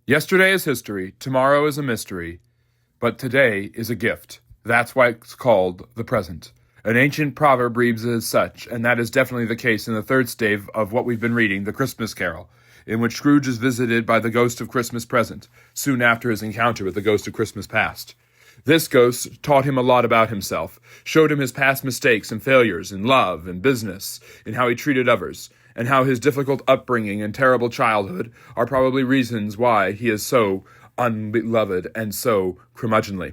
Yesterday is history, tomorrow is a mystery, but today is a gift. That's why it's called the present. An ancient proverb reads as such, and that is definitely the case in the third stave of what we've been reading, The Christmas Carol, in which Scrooge is visited by the ghost of Christmas present, soon after his encounter with the ghost of Christmas past. This ghost taught him a lot about himself, showed him his past mistakes and failures in love and business, in how he treated others, and how his difficult upbringing and terrible childhood are probably reasons why he is so unbeloved and so curmudgeonly.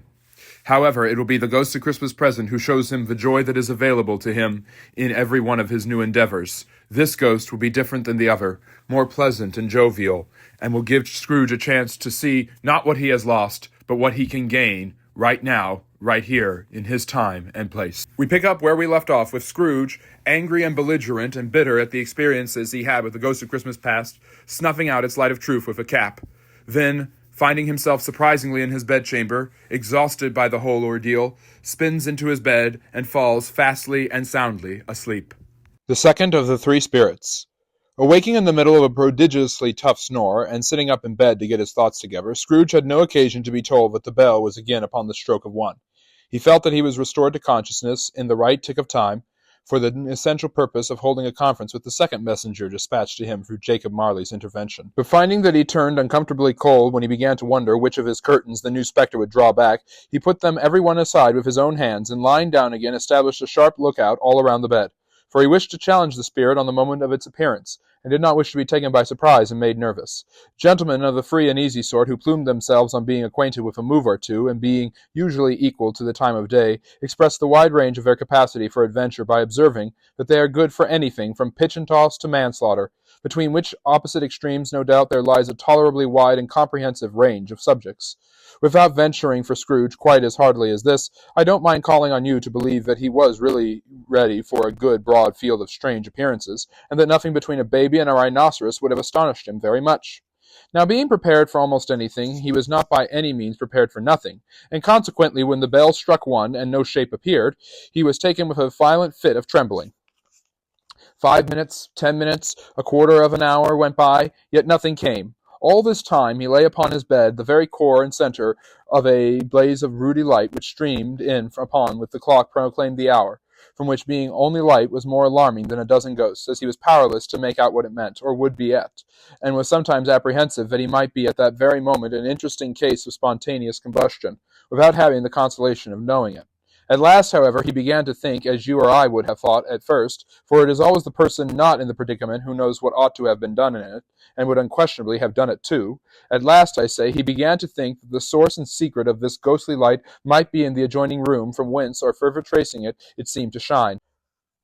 However, it will be the ghost of Christmas present who shows him the joy that is available to him in every one of his new endeavors. This ghost will be different than the other, more pleasant and jovial, and will give Scrooge a chance to see not what he has lost, but what he can gain right now, right here, in his time and place. We pick up where we left off with Scrooge, angry and belligerent and bitter at the experiences he had with the ghost of Christmas past, snuffing out its light of truth with a cap. Then, finding himself surprisingly in his bedchamber, exhausted by the whole ordeal, spins into his bed and falls fastly and soundly asleep. The second of the three spirits. Awaking in the middle of a prodigiously tough snore, and sitting up in bed to get his thoughts together, Scrooge had no occasion to be told that the bell was again upon the stroke of 1. He felt that he was restored to consciousness in the right tick of time, for the essential purpose of holding a conference with the second messenger dispatched to him through Jacob Marley's intervention. But finding that he turned uncomfortably cold when he began to wonder which of his curtains the new spectre would draw back, he put them every one aside with his own hands, and lying down again established a sharp lookout all around the bed. For he wished to challenge the spirit on the moment of its appearance, and did not wish to be taken by surprise and made nervous. Gentlemen of the free and easy sort, who plumed themselves on being acquainted with a move or two, and being usually equal to the time of day, express the wide range of their capacity for adventure by observing that they are good for anything from pitch and toss to manslaughter, between which opposite extremes no doubt there lies a tolerably wide and comprehensive range of subjects. Without venturing for Scrooge quite as hardly as this, I don't mind calling on you to believe that he was really ready for a good broad field of strange appearances, and that nothing between a baby and a rhinoceros would have astonished him very much. Now, being prepared for almost anything, he was not by any means prepared for nothing, and consequently when the bell struck 1 and no shape appeared, he was taken with a violent fit of trembling. 5 minutes, 10 minutes, a quarter of an hour went by, yet nothing came. All this time he lay upon his bed, the very core and center of a blaze of ruddy light which streamed in upon with the clock proclaimed the hour, from which being only light was more alarming than a dozen ghosts, as he was powerless to make out what it meant, or would be at, and was sometimes apprehensive that he might be at that very moment an interesting case of spontaneous combustion, without having the consolation of knowing it. At last, however, he began to think as you or I would have thought at first, for it is always the person not in the predicament who knows what ought to have been done in it, and would unquestionably have done it too. At last, I say, he began to think that the source and secret of this ghostly light might be in the adjoining room, from whence, or further tracing it, it seemed to shine.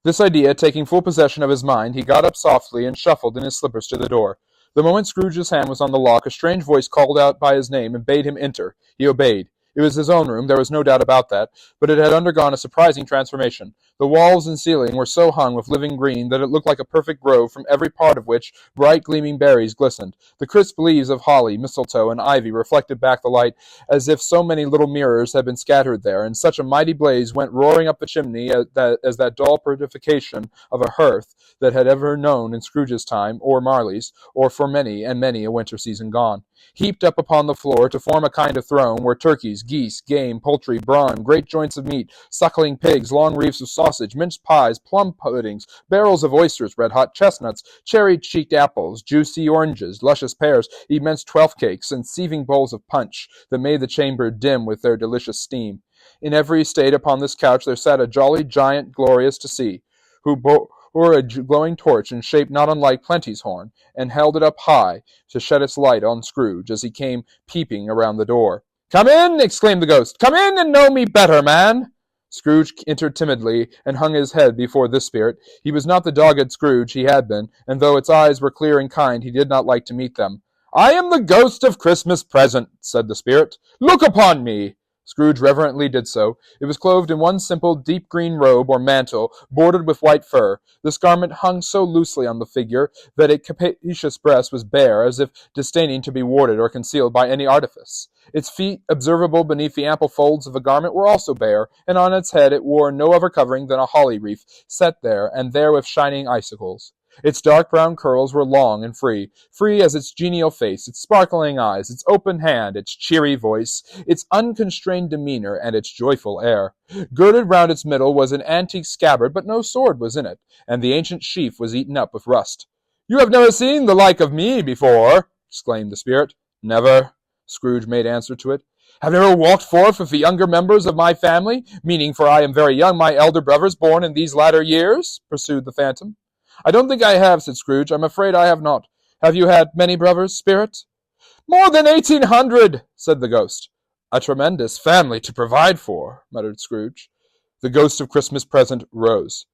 This idea taking full possession of his mind, he got up softly and shuffled in his slippers to the door. The moment Scrooge's hand was on the lock, a strange voice called out by his name and bade him enter. He obeyed. It was his own room, there was no doubt about that, but it had undergone a surprising transformation. The walls and ceiling were so hung with living green that it looked like a perfect grove, from every part of which bright gleaming berries glistened. The crisp leaves of holly, mistletoe, and ivy reflected back the light as if so many little mirrors had been scattered there, and such a mighty blaze went roaring up the chimney as that dull purification of a hearth that had ever known in Scrooge's time, or Marley's, or for many and many a winter season gone. Heaped up upon the floor to form a kind of throne were turkeys, geese, game, poultry, brawn, great joints of meat, suckling pigs, long reefs of sausage, minced pies, plum puddings, barrels of oysters, red-hot chestnuts, cherry-cheeked apples, juicy oranges, luscious pears, immense twelfth cakes, and seething bowls of punch that made the chamber dim with their delicious steam. In every state upon this couch there sat a jolly giant glorious to see, who bore a glowing torch in shape not unlike Plenty's horn, and held it up high to shed its light on Scrooge as he came peeping around the door. "Come in!" exclaimed the ghost. "Come in and know me better, man!" Scrooge entered timidly and hung his head before this spirit. He was not the dogged Scrooge he had been, and though its eyes were clear and kind, he did not like to meet them. "I am the ghost of Christmas present," said the spirit. "Look upon me!" Scrooge reverently did so. It was clothed in one simple deep green robe or mantle, bordered with white fur. This garment hung so loosely on the figure that its capacious breast was bare, as if disdaining to be warded or concealed by any artifice. Its feet, observable beneath the ample folds of the garment, were also bare, and on its head it wore no other covering than a holly wreath, set there and there with shining icicles. Its dark brown curls were long and free, free as its genial face, its sparkling eyes, its open hand, its cheery voice, its unconstrained demeanor, and its joyful air. Girded round its middle was an antique scabbard, but no sword was in it, and the ancient sheath was eaten up with rust. "You have never seen the like of me before," exclaimed the spirit. "Never," Scrooge made answer to it. "Have never walked forth with the younger members of my family, meaning, for I am very young, my elder brothers born in these latter years?" pursued the phantom. "I don't think I have," said Scrooge. "I'm afraid I have not. Have you had many brothers, spirit?" "More than 1,800," said the ghost. "A tremendous family to provide for," muttered Scrooge. The ghost of Christmas present rose.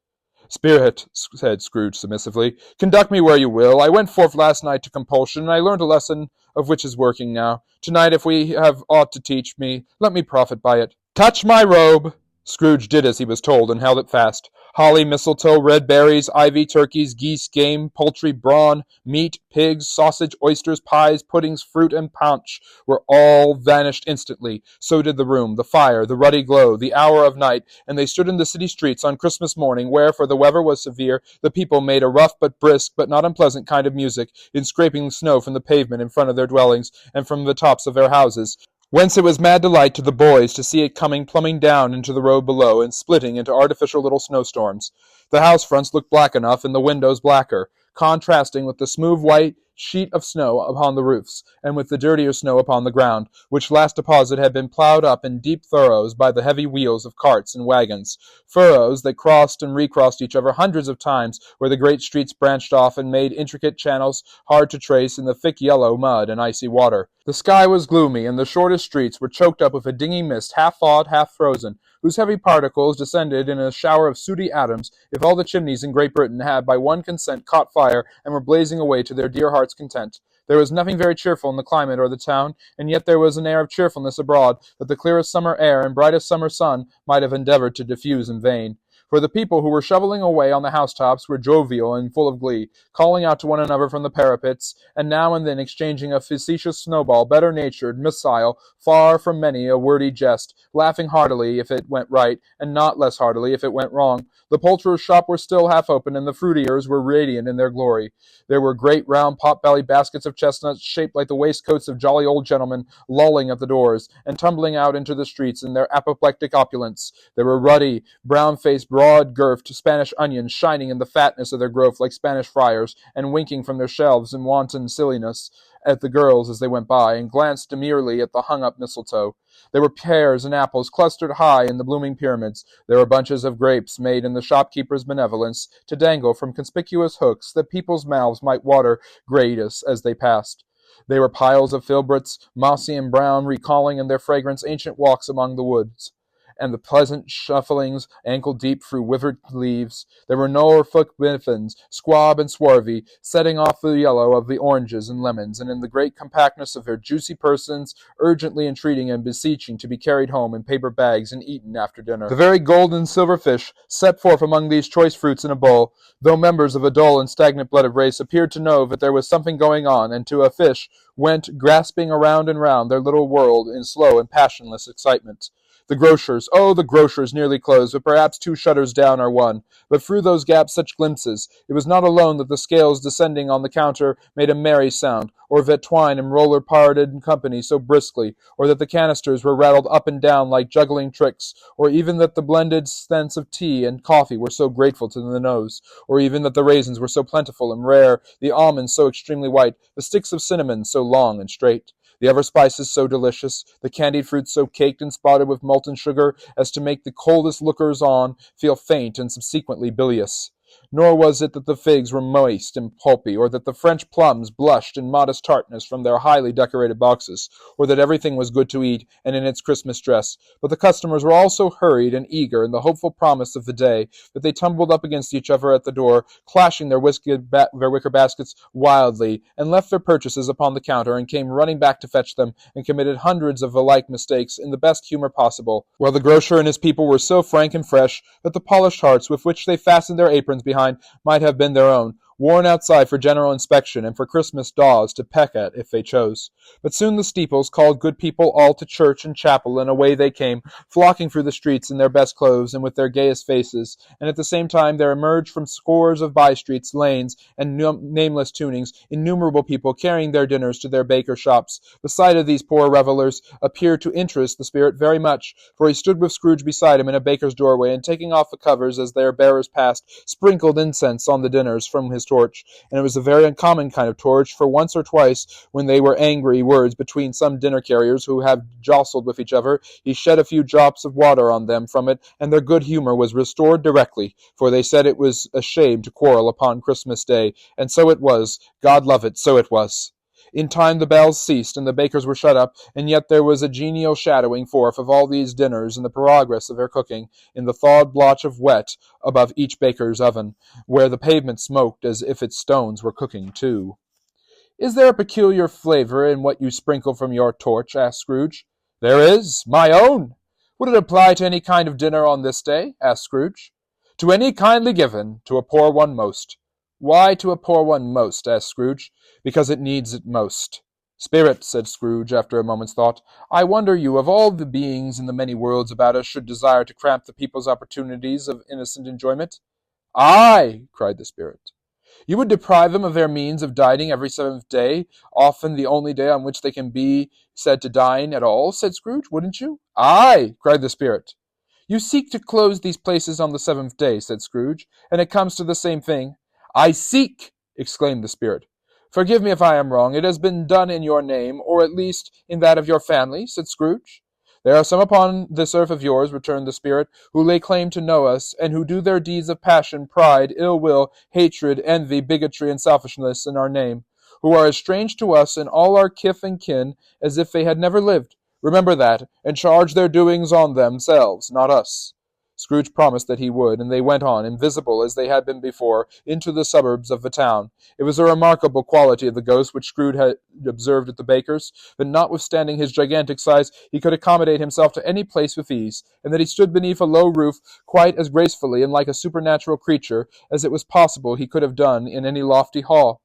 "Spirit," said Scrooge submissively, "conduct me where you will. I went forth last night to compulsion, and I learned a lesson of which is working now. Tonight, if we have aught to teach me, let me profit by it. Touch my robe!" Scrooge did as he was told, and held it fast. Holly, mistletoe, red berries, ivy, turkeys, geese, game, poultry, brawn, meat, pigs, sausage, oysters, pies, puddings, fruit, and punch were all vanished instantly. So did the room, the fire, the ruddy glow, the hour of night, and they stood in the city streets on Christmas morning, where, for the weather was severe, the people made a rough but brisk but not unpleasant kind of music in scraping the snow from the pavement in front of their dwellings and from the tops of their houses, whence it was mad delight to the boys to see it coming plumbing down into the road below and splitting into artificial little snowstorms. The house fronts looked black enough, and the windows blacker, contrasting with the smooth white sheet of snow upon the roofs, and with the dirtier snow upon the ground, which last deposit had been ploughed up in deep furrows by the heavy wheels of carts and wagons, furrows that crossed and recrossed each other hundreds of times, where the great streets branched off and made intricate channels hard to trace in the thick yellow mud and icy water. The sky was gloomy, and the shortest streets were choked up with a dingy mist, half thawed, half frozen, whose heavy particles descended in a shower of sooty atoms, if all the chimneys in Great Britain had by one consent caught fire and were blazing away to their dear hearts' content. There was nothing very cheerful in the climate or the town, and yet there was an air of cheerfulness abroad that the clearest summer air and brightest summer sun might have endeavored to diffuse in vain. For the people who were shoveling away on the housetops were jovial and full of glee, calling out to one another from the parapets, and now and then exchanging a facetious snowball, better-natured, missile, far from many a wordy jest, laughing heartily if it went right, and not less heartily if it went wrong. The poulterer's shop were still half open, and the fruiterers were radiant in their glory. There were great round pot-bellied baskets of chestnuts, shaped like the waistcoats of jolly old gentlemen, lolling at the doors, and tumbling out into the streets in their apoplectic opulence. There were ruddy, brown-faced, broad-girthed Spanish onions shining in the fatness of their growth like Spanish friars, and winking from their shelves in wanton silliness at the girls as they went by, and glanced demurely at the hung-up mistletoe. There were pears and apples clustered high in the blooming pyramids. There were bunches of grapes made in the shopkeeper's benevolence to dangle from conspicuous hooks that people's mouths might water gratis as they passed. There were piles of filberts, mossy and brown, recalling in their fragrance ancient walks among the woods, and the pleasant shufflings ankle-deep through withered leaves. There were Norfolk biffins, squab and swarthy, setting off the yellow of the oranges and lemons, and in the great compactness of their juicy persons, urgently entreating and beseeching to be carried home in paper bags and eaten after dinner. The very gold and silver fish set forth among these choice fruits in a bowl, though members of a dull and stagnant-blooded race, appeared to know that there was something going on, and to a fish went grasping around and round their little world in slow and passionless excitement. The grocers, the grocers, nearly closed, but perhaps 2 shutters down or one. But through those gaps such glimpses. It was not alone that the scales descending on the counter made a merry sound, or that twine and roller parted in company so briskly, or that the canisters were rattled up and down like juggling tricks, or even that the blended scents of tea and coffee were so grateful to the nose, or even that the raisins were so plentiful and rare, the almonds so extremely white, the sticks of cinnamon so long and straight, the other spices so delicious, the candied fruits so caked and spotted with molten sugar as to make the coldest lookers-on feel faint and subsequently bilious. Nor was it that the figs were moist and pulpy, or that the French plums blushed in modest tartness from their highly decorated boxes, or that everything was good to eat and in its Christmas dress, but the customers were all so hurried and eager in the hopeful promise of the day that they tumbled up against each other at the door, clashing their wicker baskets wildly, and left their purchases upon the counter, and came running back to fetch them, and committed hundreds of the like mistakes in the best humor possible, while the grocer and his people were so frank and fresh that the polished hearts with which they fastened their aprons behind might have been their own, worn outside for general inspection and for Christmas daws to peck at if they chose. But soon the steeples called good people all to church and chapel, and away they came, flocking through the streets in their best clothes and with their gayest faces, and at the same time there emerged from scores of by-streets, lanes, and nameless tunings, innumerable people carrying their dinners to their baker shops. The sight of these poor revellers appeared to interest the spirit very much, for he stood with Scrooge beside him in a baker's doorway, and taking off the covers as their bearers passed, sprinkled incense on the dinners from his torch. And it was a very uncommon kind of torch, for once or twice, when they were angry words between some dinner carriers who had jostled with each other, he shed a few drops of water on them from it, and their good humour was restored directly, for they said it was a shame to quarrel upon Christmas Day, and so it was. God love it, so it was. In time the bells ceased, and the bakers were shut up, and yet there was a genial shadowing forth of all these dinners in the progress of their cooking, in the thawed blotch of wet above each baker's oven, where the pavement smoked as if its stones were cooking too. "Is there a peculiar flavour in what you sprinkle from your torch?" asked Scrooge. "There is. My own." "Would it apply to any kind of dinner on this day?" asked Scrooge. "To any kindly given, to a poor one most." "Why to a poor one most?" asked Scrooge. "Because it needs it most." "Spirit," said Scrooge, after a moment's thought, "I wonder you, of all the beings in the many worlds about us, should desire to cramp the people's opportunities of innocent enjoyment." "Aye!" cried the spirit. "You would deprive them of their means of dining every seventh day, often the only day on which they can be said to dine at all," said Scrooge, "wouldn't you?" "Aye!" cried the spirit. "You seek to close these places on the seventh day," said Scrooge, "and it comes to the same thing." "I seek!" exclaimed the spirit. "Forgive me if I am wrong. It has been done in your name, or at least in that of your family," said Scrooge. "There are some upon this earth of yours," returned the spirit, "who lay claim to know us, and who do their deeds of passion, pride, ill will, hatred, envy, bigotry, and selfishness in our name, who are as strange to us and all our kith and kin as if they had never lived. Remember that, and charge their doings on themselves, not us." Scrooge promised that he would, and they went on, invisible as they had been before, into the suburbs of the town. It was a remarkable quality of the ghost which Scrooge had observed at the baker's, that notwithstanding his gigantic size, he could accommodate himself to any place with ease, and that he stood beneath a low roof quite as gracefully and like a supernatural creature as it was possible he could have done in any lofty hall.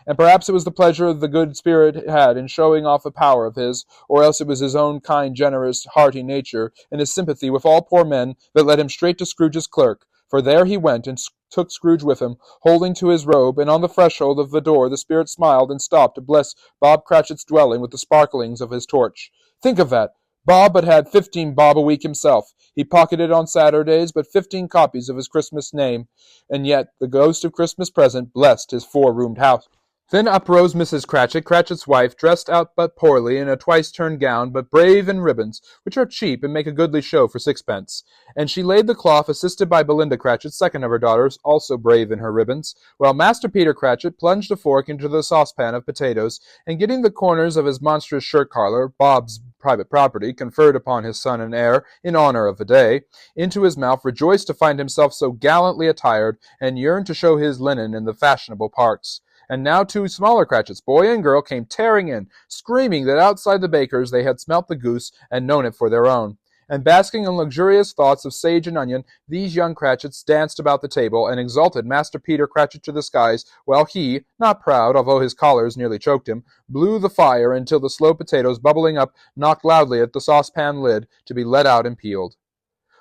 And perhaps it was the pleasure the good spirit had in showing off a power of his, or else it was his own kind, generous, hearty nature, and his sympathy with all poor men, that led him straight to Scrooge's clerk. For there he went, and took Scrooge with him, holding to his robe, and on the threshold of the door the spirit smiled and stopped to bless Bob Cratchit's dwelling with the sparklings of his torch. Think of that! Bob but had 15 bob a week himself. He pocketed on Saturdays but 15 copies of his Christmas name, and yet the ghost of Christmas present blessed his four-roomed house. Then up rose Mrs. Cratchit, Cratchit's wife, dressed out but poorly in a twice-turned gown, but brave in ribbons, which are cheap and make a goodly show for sixpence. And she laid the cloth, assisted by Belinda Cratchit, second of her daughters, also brave in her ribbons, while Master Peter Cratchit plunged a fork into the saucepan of potatoes, and getting the corners of his monstrous shirt-collar, Bob's private property, conferred upon his son and heir, in honour of the day, into his mouth, rejoiced to find himself so gallantly attired, and yearned to show his linen in the fashionable parks. And now two smaller Cratchits, boy and girl, came tearing in, screaming that outside the baker's they had smelt the goose and known it for their own. And basking in luxurious thoughts of sage and onion, these young Cratchits danced about the table, and exalted Master Peter Cratchit to the skies, while he, not proud, although his collars nearly choked him, blew the fire until the slow potatoes, bubbling up, knocked loudly at the saucepan lid, to be let out and peeled.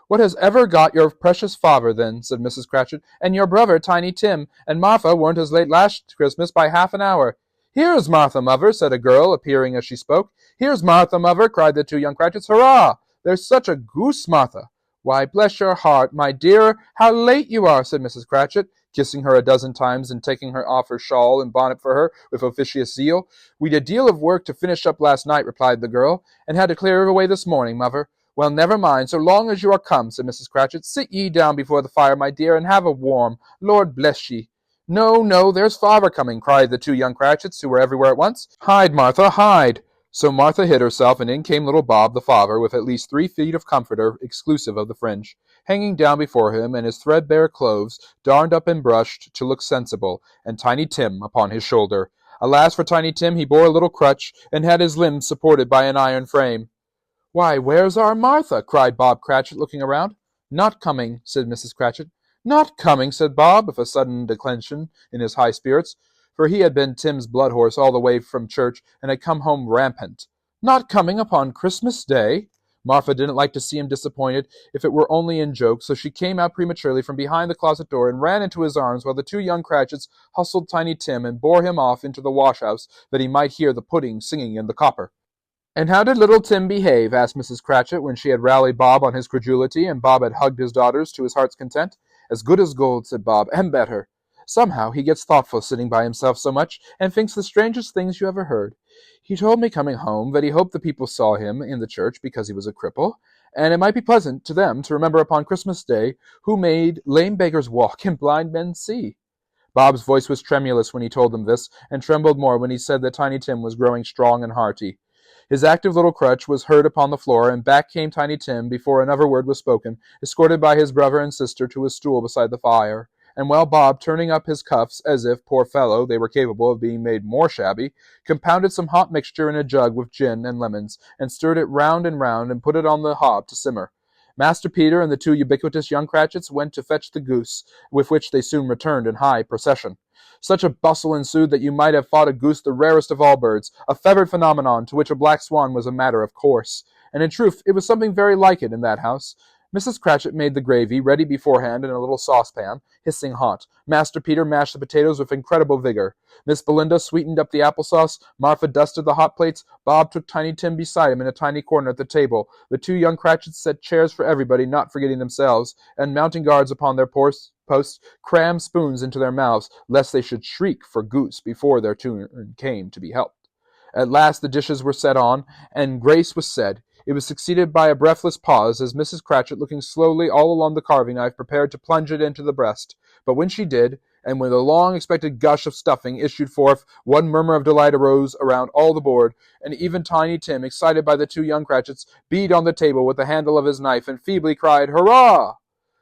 "What has ever got your precious father, then?" said Mrs. Cratchit. "And your brother, Tiny Tim, and Martha weren't as late last Christmas by half an hour." "Here's Martha, mother," said a girl, appearing as she spoke. "Here's Martha, mother," cried the two young Cratchits. "Hurrah! There's such a goose, Martha." "Why, bless your heart, my dear, how late you are," said Mrs. Cratchit, kissing her a dozen times and taking her off her shawl and bonnet for her with officious zeal. "We'd a deal of work to finish up last night," replied the girl, "and had to clear away this morning, mother." "Well, never mind, so long as you are come," said Mrs. Cratchit. "Sit ye down before the fire, my dear, and have a warm. Lord bless ye." "No, no, there's father coming," cried the two young Cratchits, who were everywhere at once. "Hide, Martha, hide." So Martha hid herself, and in came little Bob, the father, with at least 3 feet of comforter, exclusive of the fringe, hanging down before him, and his threadbare clothes darned up and brushed to look sensible, and Tiny Tim upon his shoulder. Alas for Tiny Tim, he bore a little crutch, and had his limbs supported by an iron frame. "Why, where's our Martha?" cried Bob Cratchit, looking around. "Not coming," said Mrs. Cratchit. "Not coming," said Bob, with a sudden declension in his high spirits, for he had been Tim's blood horse all the way from church, and had come home rampant. "Not coming upon Christmas Day?" Martha didn't like to see him disappointed, if it were only in joke, so she came out prematurely from behind the closet door and ran into his arms while the two young Cratchits hustled Tiny Tim and bore him off into the wash-house that he might hear the pudding singing in the copper. "And how did little Tim behave?" asked Mrs. Cratchit, when she had rallied Bob on his credulity, and Bob had hugged his daughters to his heart's content. "As good as gold," said Bob, "and better. Somehow he gets thoughtful sitting by himself so much, and thinks the strangest things you ever heard. He told me coming home that he hoped the people saw him in the church because he was a cripple, and it might be pleasant to them to remember upon Christmas Day who made lame beggars walk and blind men see." Bob's voice was tremulous when he told them this, and trembled more when he said that Tiny Tim was growing strong and hearty. His active little crutch was heard upon the floor, and back came Tiny Tim before another word was spoken, escorted by his brother and sister to a stool beside the fire. And while Bob, turning up his cuffs as if, poor fellow, they were capable of being made more shabby, compounded some hot mixture in a jug with gin and lemons, and stirred it round and put it on the hob to simmer. Master Peter and the two ubiquitous young Cratchits went to fetch the goose, with which they soon returned in high procession. Such a bustle ensued that you might have thought a goose the rarest of all birds, a feathered phenomenon to which a black swan was a matter of course. And in truth, it was something very like it in that house. Mrs. Cratchit made the gravy, ready beforehand in a little saucepan, hissing hot. Master Peter mashed the potatoes with incredible vigor. Miss Belinda sweetened up the applesauce. Martha dusted the hot plates. Bob took Tiny Tim beside him in a tiny corner at the table. The two young Cratchits set chairs for everybody, not forgetting themselves, and mounting guards upon their posts, crammed spoons into their mouths, lest they should shriek for goose before their turn came to be helped. At last the dishes were set on, and grace was said. It was succeeded by a breathless pause, as Mrs. Cratchit, looking slowly all along the carving-knife, prepared to plunge it into the breast. But when she did, and when the long-expected gush of stuffing issued forth, one murmur of delight arose around all the board, and even Tiny Tim, excited by the two young Cratchits, beat on the table with the handle of his knife, and feebly cried, "Hurrah!"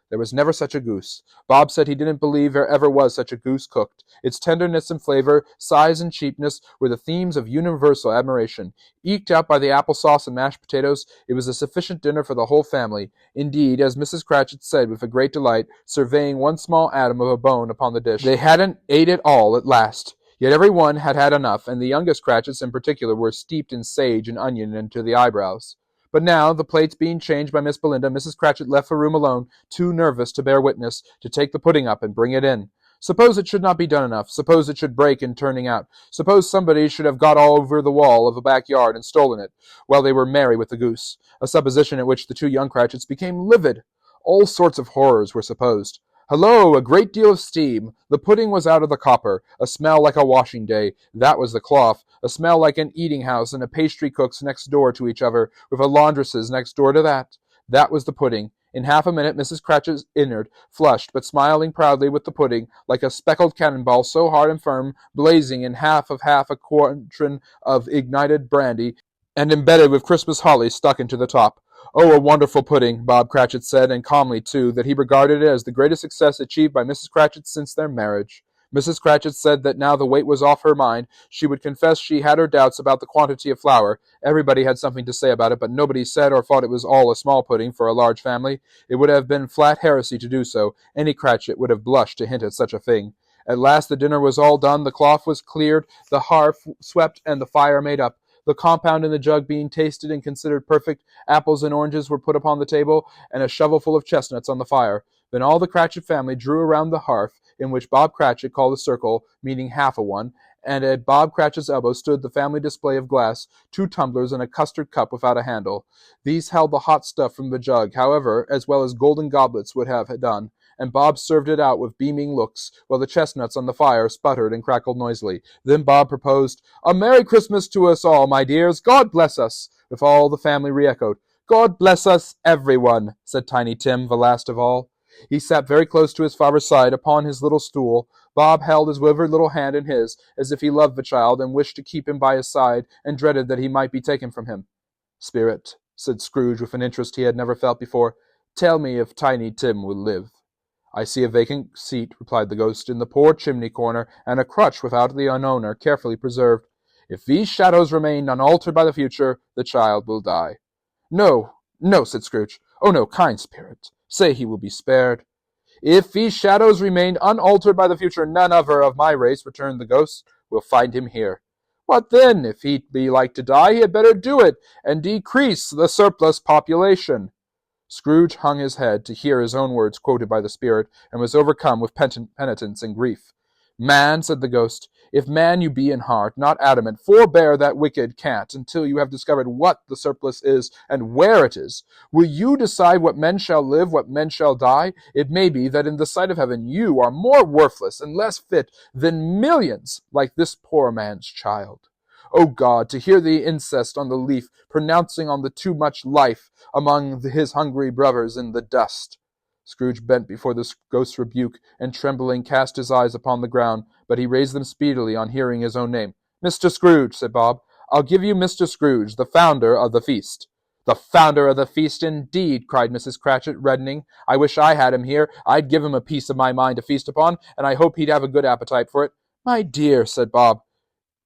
There was never such a goose. Bob said he didn't believe there ever was such a goose cooked. Its tenderness and flavor, size and cheapness, were the themes of universal admiration. Eked out by the applesauce and mashed potatoes, it was a sufficient dinner for the whole family. Indeed, as Mrs. Cratchit said with a great delight, surveying one small atom of a bone upon the dish, they hadn't ate it all at last. Yet every one had had enough, and the youngest Cratchits in particular were steeped in sage and onion and to the eyebrows. But now, the plates being changed by Miss Belinda, Mrs. Cratchit left the room alone, too nervous to bear witness, to take the pudding up and bring it in. Suppose it should not be done enough. Suppose it should break in turning out. Suppose somebody should have got all over the wall of the backyard and stolen it, while they were merry with the goose, a supposition at which the two young Cratchits became livid. All sorts of horrors were supposed. Hello, a great deal of steam. The pudding was out of the copper. A smell like a washing day. That was the cloth. A smell like an eating house and a pastry cook's next door to each other, with a laundress's next door to that. That was the pudding. In half a minute Mrs. Cratchit entered, flushed, but smiling proudly with the pudding, like a speckled cannonball so hard and firm, blazing in half a quartern of ignited brandy, and embedded with Christmas holly stuck into the top. "Oh, a wonderful pudding," Bob Cratchit said, and calmly, too, that he regarded it as the greatest success achieved by Mrs. Cratchit since their marriage. Mrs. Cratchit said that now the weight was off her mind, she would confess she had her doubts about the quantity of flour. Everybody had something to say about it, but nobody said or thought it was all a small pudding for a large family. It would have been flat heresy to do so. Any Cratchit would have blushed to hint at such a thing. At last the dinner was all done, the cloth was cleared, the hearth swept, and the fire made up. The compound in the jug being tasted and considered perfect, apples and oranges were put upon the table, and a shovelful of chestnuts on the fire. Then all the Cratchit family drew around the hearth, in which Bob Cratchit called a circle, meaning half a one, and at Bob Cratchit's elbow stood the family display of glass, 2 tumblers and a custard cup without a handle. These held the hot stuff from the jug, however, as well as golden goblets would have done, and Bob served it out with beaming looks, while the chestnuts on the fire sputtered and crackled noisily. Then Bob proposed, "A Merry Christmas to us all, my dears! God bless us!" With all the family re-echoed. "God bless us, everyone," said Tiny Tim, the last of all. He sat very close to his father's side upon his little stool. Bob held his withered little hand in his, as if he loved the child and wished to keep him by his side, and dreaded that he might be taken from him. "Spirit," said Scrooge with an interest he had never felt before, "tell me if Tiny Tim will live." "I see a vacant seat," replied the ghost, "in the poor chimney corner, and a crutch without the owner, carefully preserved. If these shadows remain unaltered by the future, the child will die." "No, no," said Scrooge. "Oh, no, kind spirit. Say he will be spared." If these shadows remain unaltered by the future, none other of my race, returned the ghost, will find him here. What then? If he be like to die, he had better do it, and decrease the surplus population. Scrooge hung his head to hear his own words quoted by the spirit, and was overcome with penitence and grief. Man, said the ghost, if man you be in heart, not adamant, forbear that wicked cant until you have discovered what the surplus is and where it is. Will you decide what men shall live, what men shall die? It may be that in the sight of heaven you are more worthless and less fit than millions like this poor man's child. O God, to hear the incest on the leaf, pronouncing on the too much life among his hungry brothers in the dust. Scrooge bent before the ghost's rebuke, and trembling cast his eyes upon the ground, but he raised them speedily on hearing his own name. Mr. Scrooge, said Bob, I'll give you Mr. Scrooge, the founder of the feast. The founder of the feast, indeed, cried Mrs. Cratchit, reddening. I wish I had him here. I'd give him a piece of my mind to feast upon, and I hope he'd have a good appetite for it. My dear, said Bob,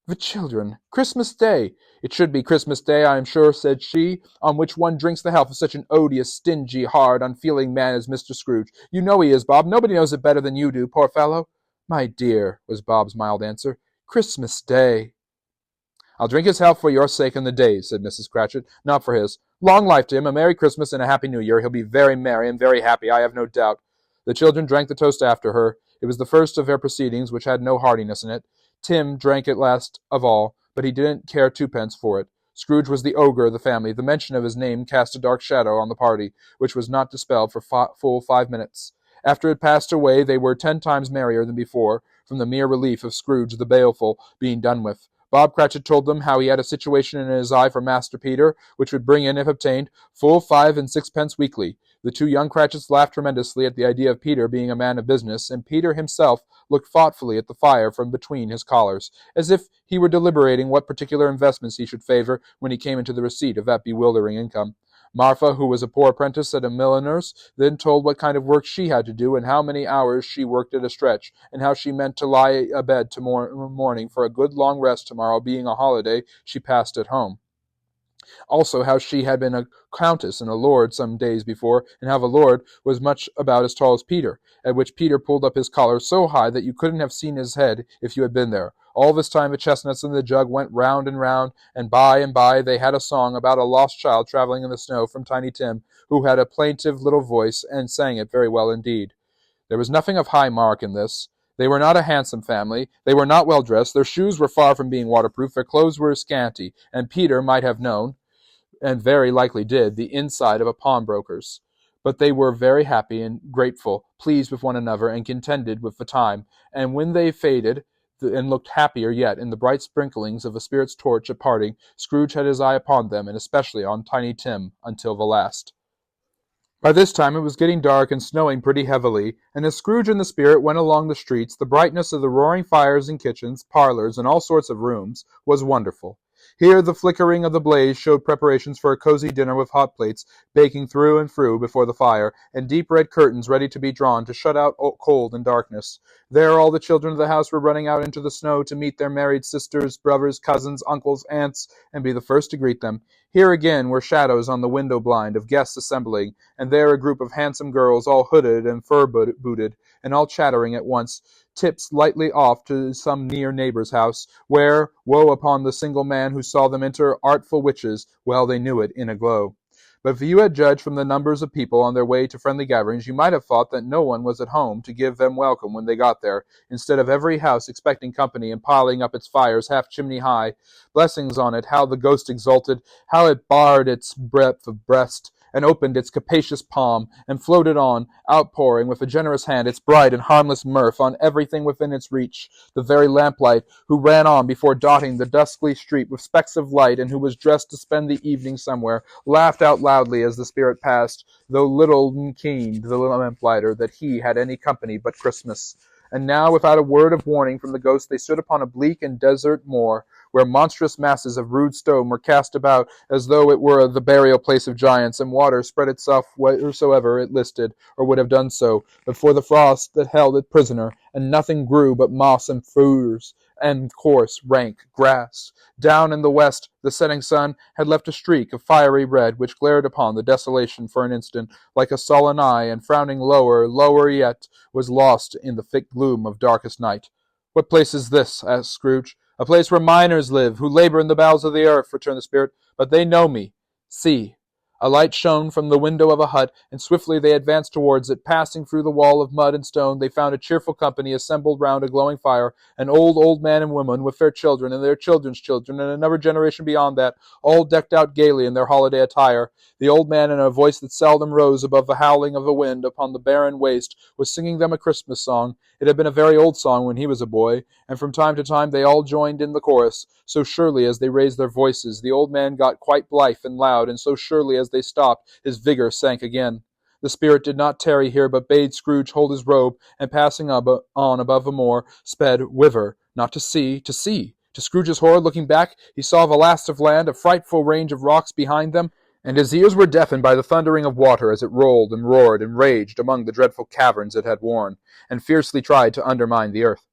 the children, Christmas Day. It should be Christmas Day, I am sure, said she, on which one drinks the health of such an odious, stingy, hard, unfeeling man as Mr. Scrooge. You know he is, Bob. Nobody knows it better than you do, poor fellow. My dear, was Bob's mild answer, Christmas Day. I'll drink his health for your sake and the day's, said Mrs. Cratchit, not for his. Long life to him, a Merry Christmas and a Happy New Year. He'll be very merry and very happy, I have no doubt. The children drank the toast after her. It was the first of their proceedings, which had no heartiness in it. Tim drank it last of all, but he didn't care twopence for it. Scrooge was the ogre of the family. The mention of his name cast a dark shadow on the party, which was not dispelled for full 5 minutes. After it passed away, they were 10 times merrier than before, from the mere relief of Scrooge the baleful being done with. Bob Cratchit told them how he had a situation in his eye for Master Peter, which would bring in, if obtained, full 5 and 6 pence weekly. The 2 young Cratchits laughed tremendously at the idea of Peter being a man of business, and Peter himself looked thoughtfully at the fire from between his collars, as if he were deliberating what particular investments he should favor when he came into the receipt of that bewildering income. Martha, who was a poor apprentice at a milliner's, then told what kind of work she had to do, and how many hours she worked at a stretch, and how she meant to lie abed morning for a good long rest tomorrow, being a holiday she passed at home. Also how she had been a countess and a lord some days before, and how the lord was much about as tall as Peter, at which Peter pulled up his collar so high that you couldn't have seen his head if you had been there. All this time the chestnuts in the jug went round, and by they had a song about a lost child traveling in the snow from Tiny Tim, who had a plaintive little voice, and sang it very well indeed. There was nothing of high mark in this. They were not a handsome family. They were not well dressed. Their shoes were far from being waterproof. Their clothes were scanty, and Peter might have known, and very likely did, the inside of a pawnbroker's. But they were very happy and grateful, pleased with one another, and contented with the time. And when they faded, and looked happier yet in the bright sprinklings of a spirit's torch at parting, Scrooge had his eye upon them, and especially on Tiny Tim, until the last. By this time it was getting dark and snowing pretty heavily, and as Scrooge and the spirit went along the streets, the brightness of the roaring fires in kitchens, parlors, and all sorts of rooms was wonderful. Here the flickering of the blaze showed preparations for a cozy dinner with hot plates baking through and through before the fire, and deep red curtains ready to be drawn to shut out cold and darkness. There all the children of the house were running out into the snow to meet their married sisters, brothers, cousins, uncles, aunts, and be the first to greet them. Here again were shadows on the window blind of guests assembling, and there a group of handsome girls, all hooded and fur-booted, and all chattering at once, tips lightly off to some near neighbor's house, where, woe upon the single man who saw them enter, artful witches, well they knew it, in a glow. But if you had judged from the numbers of people on their way to friendly gatherings, you might have thought that no one was at home to give them welcome when they got there, instead of every house expecting company and piling up its fires half chimney high. Blessings on it, how the ghost exulted, how it bared its breadth of breast, and opened its capacious palm, and floated on, outpouring with a generous hand its bright and harmless mirth on everything within its reach. The very lamplight, who ran on before dotting the dusky street with specks of light, and who was dressed to spend the evening somewhere, laughed out loudly as the spirit passed, though little keened the lamplighter that he had any company but Christmas. And now, without a word of warning from the ghost, they stood upon a bleak and desert moor, where monstrous masses of rude stone were cast about as though it were the burial place of giants, and water spread itself wheresoever it listed, or would have done so, but for the frost that held it prisoner, and nothing grew but moss and furze, and coarse, rank grass. Down in the west, the setting sun had left a streak of fiery red, which glared upon the desolation for an instant, like a sullen eye, and frowning lower, lower yet, was lost in the thick gloom of darkest night. "What place is this?" asked Scrooge. "A place where miners live, who labor in the bowels of the earth," returned the spirit. "But they know me. See." A light shone from the window of a hut, and swiftly they advanced towards it. Passing through the wall of mud and stone, they found a cheerful company assembled round a glowing fire, an old man and woman, with their children, and their children's children, and another generation beyond that, all decked out gaily in their holiday attire. The old man, in a voice that seldom rose above the howling of the wind upon the barren waste, was singing them a Christmas song. It had been a very old song when he was a boy, and from time to time they all joined in the chorus. So surely as they raised their voices, the old man got quite blithe and loud, and so surely as they stopped, his vigor sank again. The spirit did not tarry here, but bade Scrooge hold his robe, and passing on above the moor, sped whither? Not to sea, to sea. To Scrooge's horror, looking back, he saw the last of land, a frightful range of rocks behind them, and his ears were deafened by the thundering of water as it rolled and roared and raged among the dreadful caverns it had worn, and fiercely tried to undermine the earth.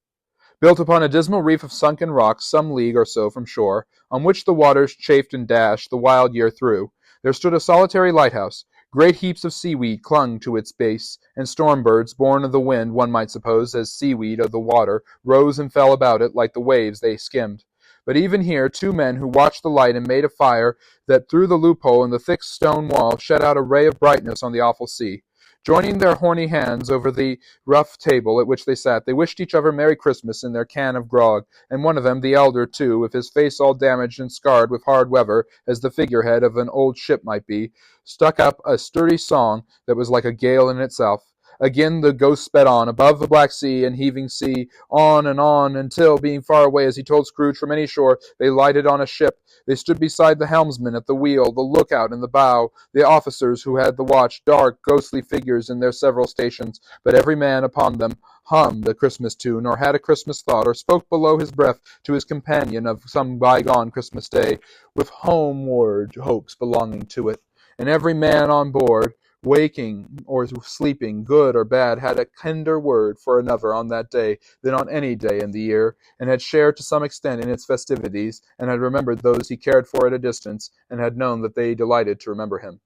Built upon a dismal reef of sunken rocks some league or so from shore, on which the waters chafed and dashed the wild year through, there stood a solitary lighthouse. Great heaps of seaweed clung to its base, and storm-birds, born of the wind, one might suppose, as seaweed of the water, rose and fell about it like the waves they skimmed. But even here 2 men who watched the light and made a fire that through the loophole in the thick stone wall shed out a ray of brightness on the awful sea. Joining their horny hands over the rough table at which they sat, they wished each other Merry Christmas in their can of grog, and one of them, the elder too, with his face all damaged and scarred with hard weather, as the figurehead of an old ship might be, stuck up a sturdy song that was like a gale in itself. Again the ghost sped on, above the black sea and heaving sea, on, until, being far away, as he told Scrooge, from any shore, they lighted on a ship. They stood beside the helmsman at the wheel, the lookout in the bow, the officers who had the watch, dark, ghostly figures in their several stations, but every man upon them hummed a Christmas tune, or had a Christmas thought, or spoke below his breath to his companion of some bygone Christmas day, with homeward hopes belonging to it. And every man on board, waking or sleeping, good or bad, had a kinder word for another on that day than on any day in the year, and had shared to some extent in its festivities, and had remembered those he cared for at a distance, and had known that they delighted to remember him.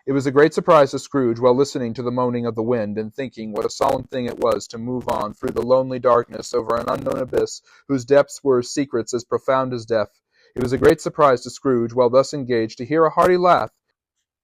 It was a great surprise to Scrooge, while listening to the moaning of the wind, and thinking what a solemn thing it was to move on through the lonely darkness over an unknown abyss, whose depths were secrets as profound as death. It was a great surprise to Scrooge, while thus engaged, to hear a hearty laugh.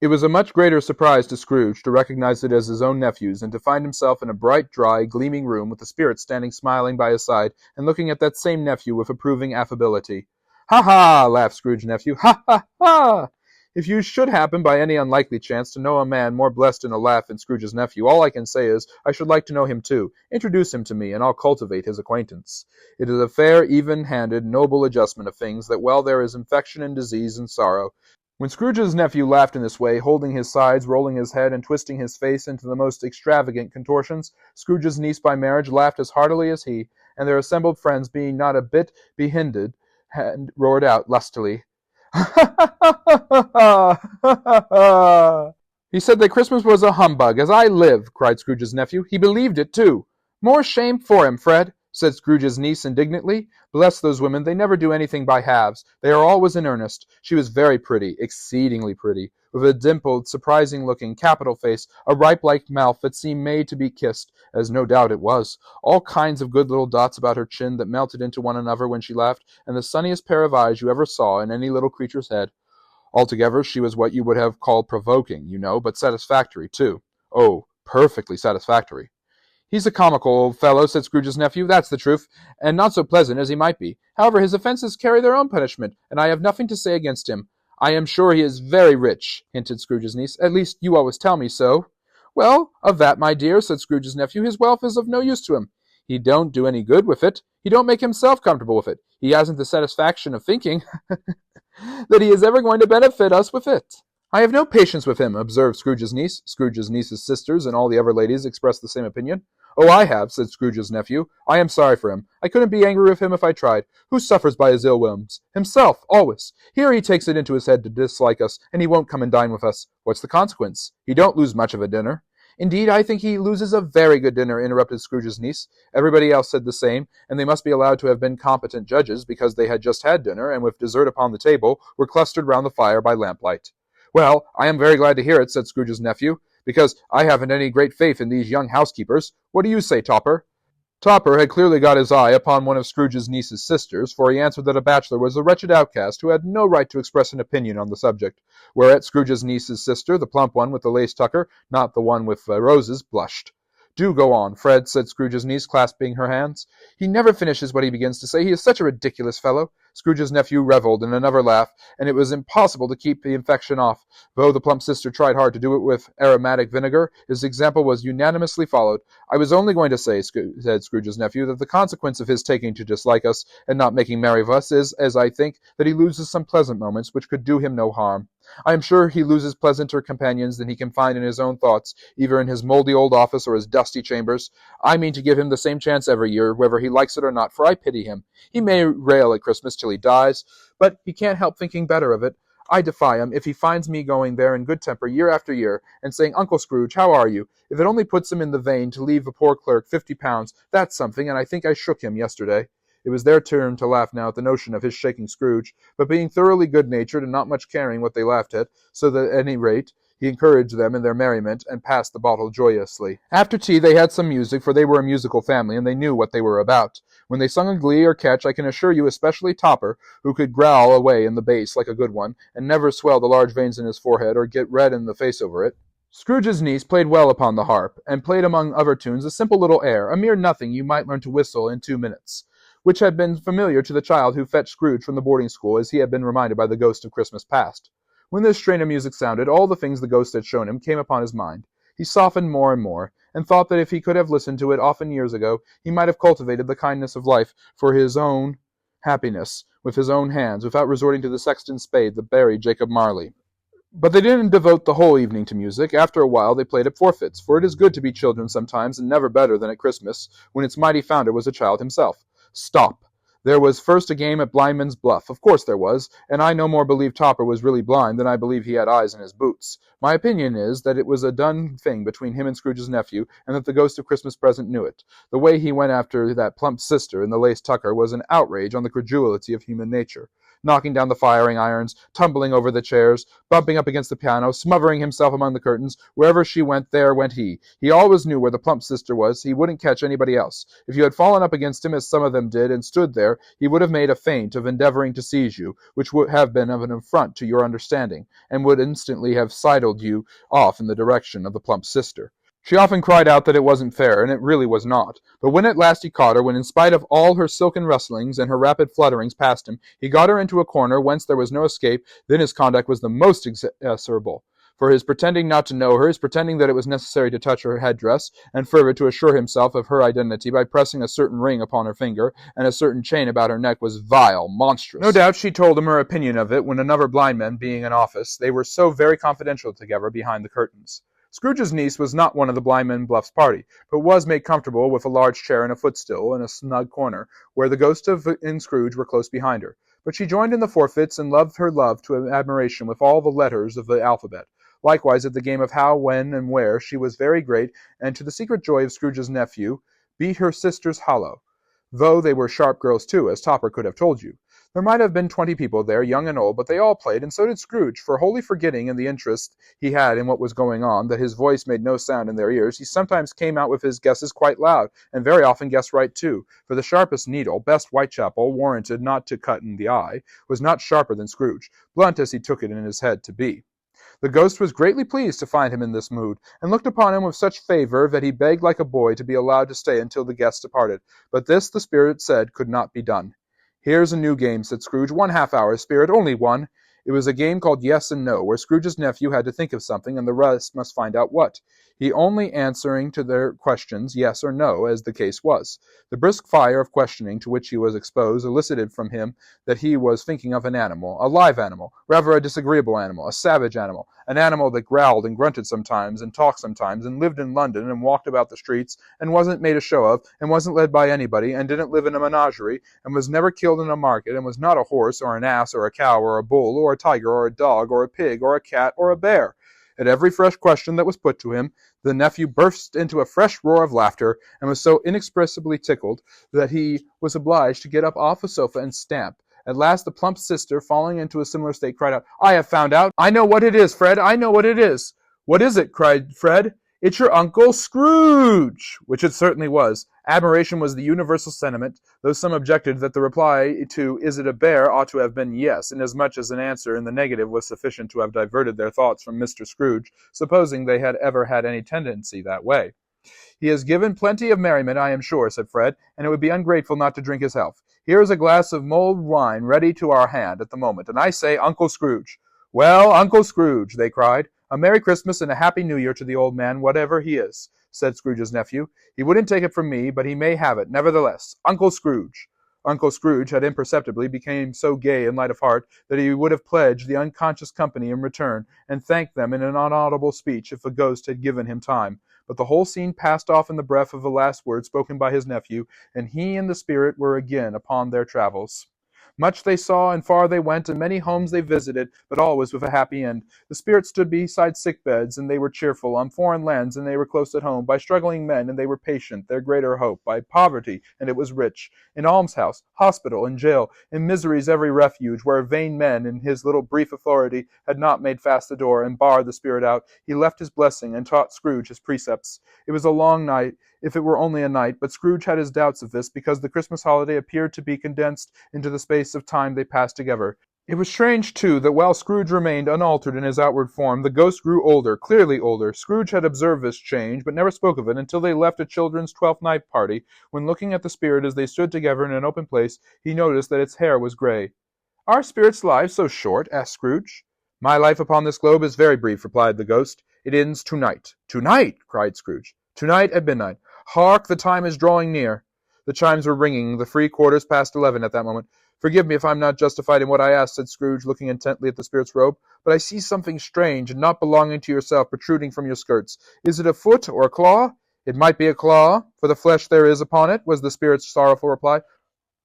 It was a much greater surprise to Scrooge to recognize it as his own nephew's, and to find himself in a bright, dry, gleaming room, with the spirit standing smiling by his side, and looking at that same nephew with approving affability. "Ha, ha!" laughed Scrooge's nephew. "Ha, ha, ha! If you should happen, by any unlikely chance, to know a man more blessed in a laugh than Scrooge's nephew, all I can say is, I should like to know him too. Introduce him to me, and I'll cultivate his acquaintance. It is a fair, even-handed, noble adjustment of things, that while there is infection and disease and sorrow—" When Scrooge's nephew laughed in this way, holding his sides, rolling his head, and twisting his face into the most extravagant contortions, Scrooge's niece by marriage laughed as heartily as he, and their assembled friends, being not a bit behindred, had roared out lustily, "Ha, ha, ha, ha, ha, ha, ha!" "He said that Christmas was a humbug, as I live!" cried Scrooge's nephew. "He believed it, too!" "More shame for him, Fred!" said Scrooge's niece indignantly. "Bless those women, they never do anything by halves. They are always in earnest. She was very pretty, exceedingly pretty, with a dimpled, surprising-looking, capital face, a ripe-like mouth that seemed made to be kissed, as no doubt it was, all kinds of good little dots about her chin that melted into one another when she laughed, and the sunniest pair of eyes you ever saw in any little creature's head. Altogether, she was what you would have called provoking, you know, but satisfactory, too. Oh, perfectly satisfactory." "He's a comical old fellow," said Scrooge's nephew, "that's the truth, and not so pleasant as he might be. However, his offences carry their own punishment, and I have nothing to say against him." "I am sure he is very rich," hinted Scrooge's niece. "At least, you always tell me so." "Well, of that, my dear," said Scrooge's nephew, "his wealth is of no use to him. He don't do any good with it. He don't make himself comfortable with it. He hasn't the satisfaction of thinking that he is ever going to benefit us with it." "I have no patience with him," observed Scrooge's niece. Scrooge's niece's sisters and all the other ladies expressed the same opinion. "Oh, I have," said Scrooge's nephew. "I am sorry for him. I couldn't be angry with him if I tried. Who suffers by his ill whims? Himself, always. Here he takes it into his head to dislike us, and he won't come and dine with us. What's the consequence? He don't lose much of a dinner. "Indeed, I think he loses a very good dinner," interrupted Scrooge's niece. Everybody else said the same, and they must be allowed to have been competent judges, because they had just had dinner, and with dessert upon the table, were clustered round the fire by lamplight. "Well, I am very glad to hear it," said Scrooge's nephew, "because I haven't any great faith in these young housekeepers. What do you say, Topper?" Topper had clearly got his eye upon one of Scrooge's niece's sisters, for he answered that a bachelor was a wretched outcast who had no right to express an opinion on the subject. Whereat Scrooge's niece's sister, the plump one with the lace tucker, not the one with roses, blushed. "Do go on, Fred," said Scrooge's niece, clasping her hands. "He never finishes what he begins to say. He is such a ridiculous fellow." Scrooge's nephew revelled in another laugh, and it was impossible to keep the infection off. Though the plump sister tried hard to do it with aromatic vinegar, his example was unanimously followed. "I was only going to say," said Scrooge's nephew, "that the consequence of his taking to dislike us, and not making merry with us, is, as I think, that he loses some pleasant moments, which could do him no harm. I am sure he loses pleasanter companions than he can find in his own thoughts, either in his mouldy old office or his dusty chambers. I mean to give him the same chance every year, whether he likes it or not, for I pity him. He may rail at Christmas till he dies, but he can't help thinking better of it. I defy him, if he finds me going there in good temper year after year, and saying, 'Uncle Scrooge, how are you?' If it only puts him in the vein to leave a poor clerk £50, that's something, and I think I shook him yesterday." It was their turn to laugh now at the notion of his shaking Scrooge, but being thoroughly good-natured and not much caring what they laughed at, so that at any rate he encouraged them in their merriment, and passed the bottle joyously. After tea they had some music, for they were a musical family, and they knew what they were about. When they sung a glee or catch, I can assure you, especially Topper, who could growl away in the bass like a good one, and never swell the large veins in his forehead, or get red in the face over it. Scrooge's niece played well upon the harp, and played among other tunes a simple little air, a mere nothing you might learn to whistle in 2 minutes, which had been familiar to the child who fetched Scrooge from the boarding school, as he had been reminded by the ghost of Christmas past. When this strain of music sounded, all the things the ghost had shown him came upon his mind. He softened more and more, and thought that if he could have listened to it often years ago, he might have cultivated the kindness of life for his own happiness with his own hands, without resorting to the sexton's spade that buried Jacob Marley. But they didn't devote the whole evening to music. After a while they played at forfeits, for it is good to be children sometimes, and never better than at Christmas, when its mighty founder was a child himself. Stop! There was first a game at Blindman's Buff. Of course there was, and I no more believe Topper was really blind than I believe he had eyes in his boots. My opinion is that it was a done thing between him and Scrooge's nephew, and that the ghost of Christmas present knew it. The way he went after that plump sister in the lace tucker was an outrage on the credulity of human nature. Knocking down the firing irons, tumbling over the chairs, bumping up against the piano, smothering himself among the curtains. Wherever she went, there went he. He always knew where the plump sister was. He wouldn't catch anybody else. If you had fallen up against him, as some of them did, and stood there, he would have made a feint of endeavoring to seize you, which would have been of an affront to your understanding, and would instantly have sidled you off in the direction of the plump sister. She often cried out that it wasn't fair, and it really was not. But when at last he caught her, when in spite of all her silken rustlings and her rapid flutterings past him, he got her into a corner whence there was no escape, then his conduct was the most execrable. For his pretending not to know her, his pretending that it was necessary to touch her headdress, and further to assure himself of her identity by pressing a certain ring upon her finger, and a certain chain about her neck, was vile, monstrous. No doubt she told him her opinion of it, when another blind man being in office, they were so very confidential together behind the curtains. Scrooge's niece was not one of the Blindman Bluffs party, but was made comfortable with a large chair and a footstool in a snug corner, where the ghost and Scrooge were close behind her. But she joined in the forfeits, and loved her love to admiration with all the letters of the alphabet. Likewise, at the game of how, when, and where, she was very great, and to the secret joy of Scrooge's nephew, beat her sisters hollow, though they were sharp girls too, as Topper could have told you. There might have been 20 people there, young and old, but they all played, and so did Scrooge, for wholly forgetting in the interest he had in what was going on, that his voice made no sound in their ears, he sometimes came out with his guesses quite loud, and very often guessed right too, for the sharpest needle, best Whitechapel, warranted not to cut in the eye, was not sharper than Scrooge, blunt as he took it in his head to be. The ghost was greatly pleased to find him in this mood, and looked upon him with such favour that he begged like a boy to be allowed to stay until the guests departed, but this the spirit said could not be done. "Here's a new game," said Scrooge. "1 half-hour, spirit, only one." It was a game called Yes and No, where Scrooge's nephew had to think of something, and the rest must find out what. He only answering to their questions yes or no, as the case was. The brisk fire of questioning to which he was exposed elicited from him that he was thinking of an animal, a live animal, rather a disagreeable animal, a savage animal, an animal that growled and grunted sometimes, and talked sometimes, and lived in London, and walked about the streets, and wasn't made a show of, and wasn't led by anybody, and didn't live in a menagerie, and was never killed in a market, and was not a horse, or an ass, or a cow, or a bull, or a tiger, or a dog, or a pig, or a cat, or a bear. At every fresh question that was put to him, the nephew burst into a fresh roar of laughter, and was so inexpressibly tickled that he was obliged to get up off the sofa and stamp. At last the plump sister, falling into a similar state, cried out, "I have found out! I know what it is, Fred! I know what it is!" "What is it?" cried Fred. "It's your Uncle Scrooge!" Which it certainly was. Admiration was the universal sentiment, though some objected that the reply to "Is it a bear?" ought to have been yes, inasmuch as an answer in the negative was sufficient to have diverted their thoughts from Mr. Scrooge, supposing they had ever had any tendency that way. "He has given plenty of merriment, I am sure," said Fred, "and it would be ungrateful not to drink his health. Here is a glass of mulled wine ready to our hand at the moment, and I say Uncle Scrooge." "Well, Uncle Scrooge," they cried. "A Merry Christmas and a Happy New Year to the old man, whatever he is," said Scrooge's nephew. "He wouldn't take it from me, but he may have it, nevertheless. Uncle Scrooge." Uncle Scrooge had imperceptibly become so gay and light of heart that he would have pledged the unconscious company in return, and thanked them in an inaudible speech if the ghost had given him time. But the whole scene passed off in the breath of the last word spoken by his nephew, and he and the spirit were again upon their travels. Much they saw, and far they went, and many homes they visited, but always with a happy end. The spirit stood beside sick beds, and they were cheerful; on foreign lands, and they were close at home; by struggling men, and they were patient, their greater hope; by poverty, and it was rich; in almshouse, hospital, and jail; in misery's every refuge, where vain men, in his little brief authority, had not made fast the door, and barred the spirit out. He left his blessing, and taught Scrooge his precepts. It was a long night, if it were only a night, but Scrooge had his doubts of this, because the Christmas holiday appeared to be condensed into the space of time they passed together. It was strange, too, that while Scrooge remained unaltered in his outward form, the ghost grew older, clearly older. Scrooge had observed this change, but never spoke of it until they left a children's Twelfth Night party, when, looking at the spirit as they stood together in an open place, he noticed that its hair was gray. "Are spirits' lives so short?" asked Scrooge. "My life upon this globe is very brief," replied the ghost. "It ends tonight." "Tonight!" cried Scrooge. "Tonight at midnight. Hark, the time is drawing near." The chimes were ringing, the 11:03 at that moment. "Forgive me if I am not justified in what I ask," said Scrooge, looking intently at the spirit's robe, "but I see something strange, and not belonging to yourself, protruding from your skirts. Is it a foot or a claw?" "It might be a claw, for the flesh there is upon it," was the spirit's sorrowful reply.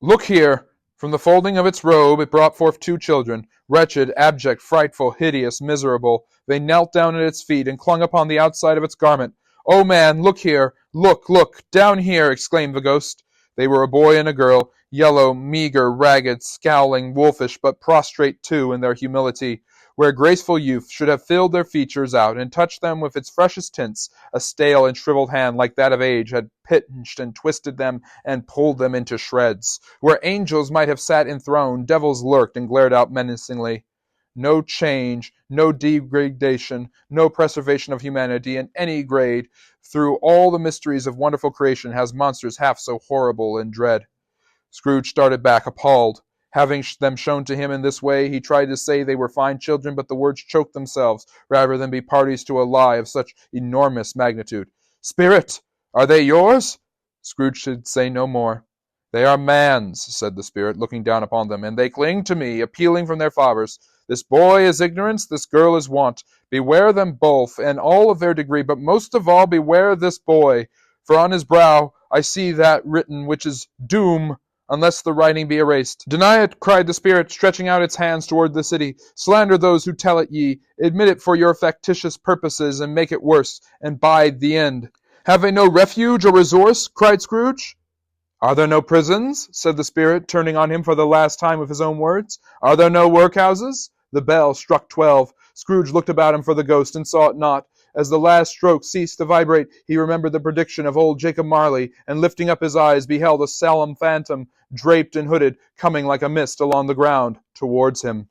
"Look here!" From the folding of its robe it brought forth 2 children, wretched, abject, frightful, hideous, miserable. They knelt down at its feet, and clung upon the outside of its garment. "Oh, man, look here! Look, down here!" exclaimed the ghost. They were a boy and a girl, yellow, meagre, ragged, scowling, wolfish, but prostrate too in their humility. Where graceful youth should have filled their features out and touched them with its freshest tints, a stale and shriveled hand like that of age had pinched and twisted them and pulled them into shreds. Where angels might have sat enthroned, devils lurked and glared out menacingly. No change, no degradation, no preservation of humanity in any grade. Through all the mysteries of wonderful creation has monsters half so horrible and dread. Scrooge started back, appalled. Having them shown to him in this way, he tried to say they were fine children, but the words choked themselves, rather than be parties to a lie of such enormous magnitude. "Spirit, are they yours?" Scrooge should say no more. "They are man's," said the spirit, looking down upon them, "and they cling to me, appealing from their fathers. This boy is ignorance, this girl is want. Beware them both, and all of their degree, but most of all beware this boy. For on his brow I see that written which is doom, unless the writing be erased. Deny it," cried the spirit, stretching out its hands toward the city. "Slander those who tell it ye. Admit it for your factitious purposes, and make it worse, and bide the end." "Have they no refuge or resource?" cried Scrooge. "Are there no prisons?" said the spirit, turning on him for the last time with his own words. "Are there no workhouses?" The bell struck 12. Scrooge looked about him for the ghost, and saw it not. As the last stroke ceased to vibrate, he remembered the prediction of old Jacob Marley, and lifting up his eyes, beheld a solemn phantom, draped and hooded, coming like a mist along the ground towards him.